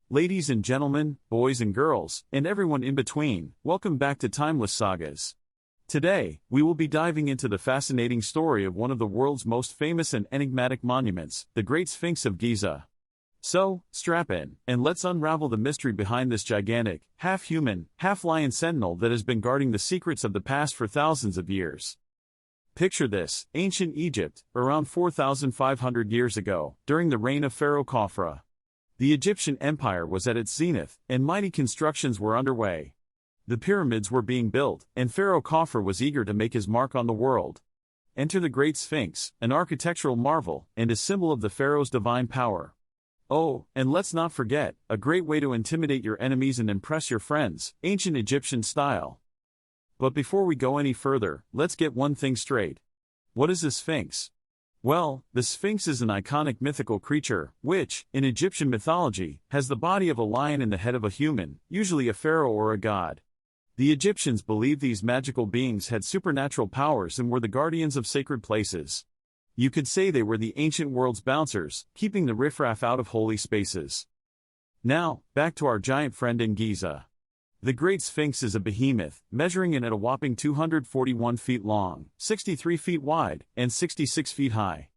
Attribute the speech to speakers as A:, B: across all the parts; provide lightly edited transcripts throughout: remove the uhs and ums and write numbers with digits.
A: Ladies and gentlemen, boys and girls, and everyone in between, welcome back to Timeless Sagas. Today, we will be diving into the fascinating story of one of the world's most famous and enigmatic monuments, the Great Sphinx of Giza. So, strap in, and let's unravel the mystery behind this gigantic, half-human, half-lion sentinel that has been guarding the secrets of the past for thousands of years. Picture this: ancient Egypt, around 4,500 years ago, during the reign of Pharaoh Khafre. The Egyptian empire was at its zenith, and mighty constructions were underway. The pyramids were being built, and Pharaoh Khafre was eager to make his mark on the world. Enter the Great Sphinx, an architectural marvel, and a symbol of the pharaoh's divine power. Oh, and let's not forget, a great way to intimidate your enemies and impress your friends, ancient Egyptian style. But before we go any further, let's get one thing straight. What is a Sphinx? Well, the Sphinx is an iconic mythical creature, which, in Egyptian mythology, has the body of a lion and the head of a human, usually a pharaoh or a god. The Egyptians believed these magical beings had supernatural powers and were the guardians of sacred places. You could say they were the ancient world's bouncers, keeping the riffraff out of holy spaces. Now, back to our giant friend in Giza. The Great Sphinx is a behemoth, measuring in at a whopping 241 feet long, 63 feet wide, and 66 feet high.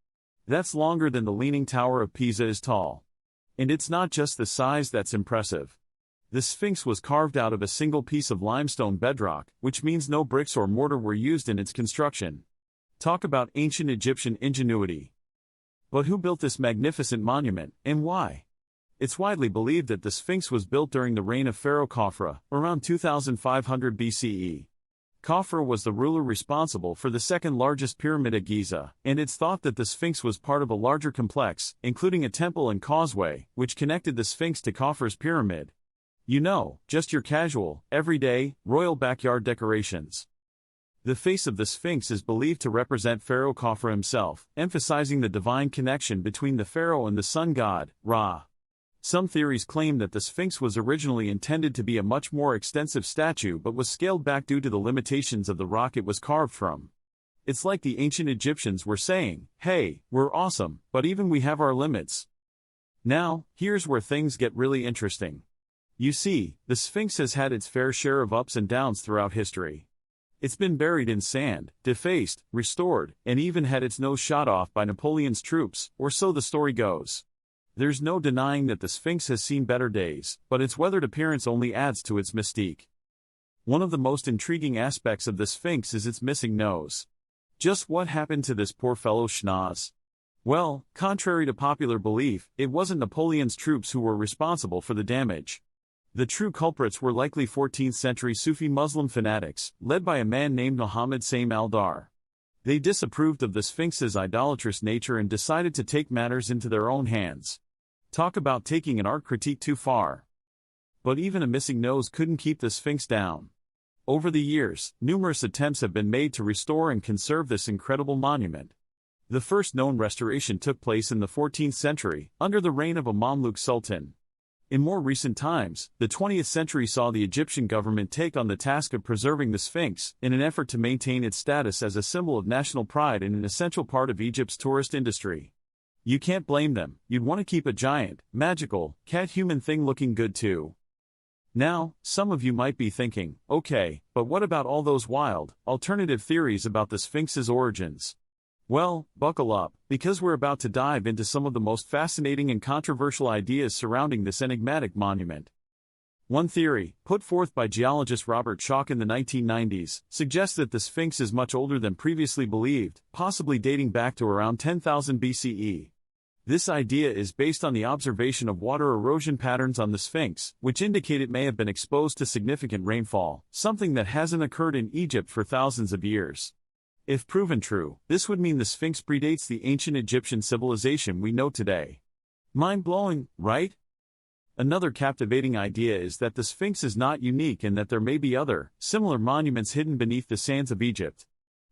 A: That's longer than the Leaning Tower of Pisa is tall. And it's not just the size that's impressive. The Sphinx was carved out of a single piece of limestone bedrock, which means no bricks or mortar were used in its construction. Talk about ancient Egyptian ingenuity. But who built this magnificent monument, and why? It's widely believed that the Sphinx was built during the reign of Pharaoh Khafre, around 2500 BCE. Khafre was the ruler responsible for the second largest pyramid at Giza, and it's thought that the Sphinx was part of a larger complex, including a temple and causeway, which connected the Sphinx to Khafre's pyramid. You know, just your casual, everyday, royal backyard decorations. The face of the Sphinx is believed to represent Pharaoh Khafre himself, emphasizing the divine connection between the pharaoh and the sun god, Ra. Some theories claim that the Sphinx was originally intended to be a much more extensive statue but was scaled back due to the limitations of the rock it was carved from. It's like the ancient Egyptians were saying, "Hey, we're awesome, but even we have our limits." Now, here's where things get really interesting. You see, the Sphinx has had its fair share of ups and downs throughout history. It's been buried in sand, defaced, restored, and even had its nose shot off by Napoleon's troops, or so the story goes. There's no denying that the Sphinx has seen better days, but its weathered appearance only adds to its mystique. One of the most intriguing aspects of the Sphinx is its missing nose. Just what happened to this poor fellow's schnoz? Well, contrary to popular belief, it wasn't Napoleon's troops who were responsible for the damage. The true culprits were likely 14th-century Sufi Muslim fanatics, led by a man named Muhammad Saim al-Dar. They disapproved of the Sphinx's idolatrous nature and decided to take matters into their own hands. Talk about taking an art critique too far. But even a missing nose couldn't keep the Sphinx down. Over the years, numerous attempts have been made to restore and conserve this incredible monument. The first known restoration took place in the 14th century, under the reign of a Mamluk sultan. In more recent times, the 20th century saw the Egyptian government take on the task of preserving the Sphinx, in an effort to maintain its status as a symbol of national pride and an essential part of Egypt's tourist industry. You can't blame them. You'd want to keep a giant, magical, cat-human thing looking good too. Now, some of you might be thinking, okay, but what about all those wild, alternative theories about the Sphinx's origins? Well, buckle up, because we're about to dive into some of the most fascinating and controversial ideas surrounding this enigmatic monument. One theory, put forth by geologist Robert Schoch in the 1990s, suggests that the Sphinx is much older than previously believed, possibly dating back to around 10,000 BCE. This idea is based on the observation of water erosion patterns on the Sphinx, which indicate it may have been exposed to significant rainfall, something that hasn't occurred in Egypt for thousands of years. If proven true, this would mean the Sphinx predates the ancient Egyptian civilization we know today. Mind-blowing, right? Another captivating idea is that the Sphinx is not unique and that there may be other, similar monuments hidden beneath the sands of Egypt.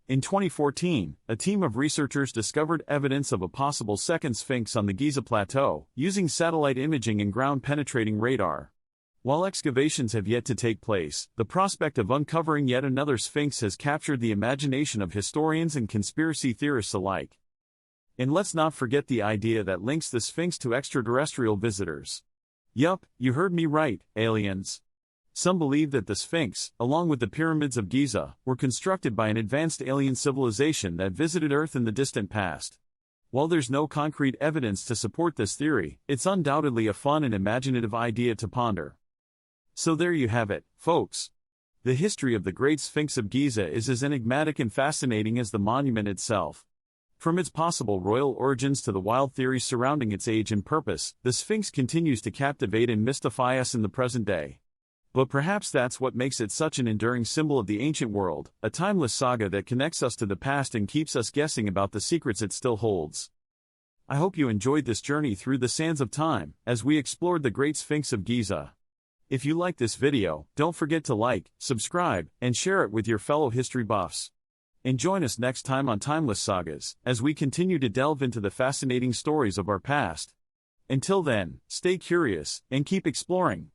A: In 2014, a team of researchers discovered evidence of a possible second Sphinx on the Giza Plateau, using satellite imaging and ground-penetrating radar. While excavations have yet to take place, the prospect of uncovering yet another Sphinx has captured the imagination of historians and conspiracy theorists alike. And let's not forget the idea that links the Sphinx to extraterrestrial visitors. Yup, you heard me right, aliens. Some believe that the Sphinx, along with the pyramids of Giza, were constructed by an advanced alien civilization that visited Earth in the distant past. While there's no concrete evidence to support this theory, it's undoubtedly a fun and imaginative idea to ponder. So there you have it, folks. The history of the Great Sphinx of Giza is as enigmatic and fascinating as the monument itself. From its possible royal origins to the wild theories surrounding its age and purpose, the Sphinx continues to captivate and mystify us in the present day. But perhaps that's what makes it such an enduring symbol of the ancient world, a timeless saga that connects us to the past and keeps us guessing about the secrets it still holds. I hope you enjoyed this journey through the sands of time, as we explored the Great Sphinx of Giza. If you liked this video, don't forget to like, subscribe, and share it with your fellow history buffs. And join us next time on Timeless Sagas, as we continue to delve into the fascinating stories of our past. Until then, stay curious, and keep exploring.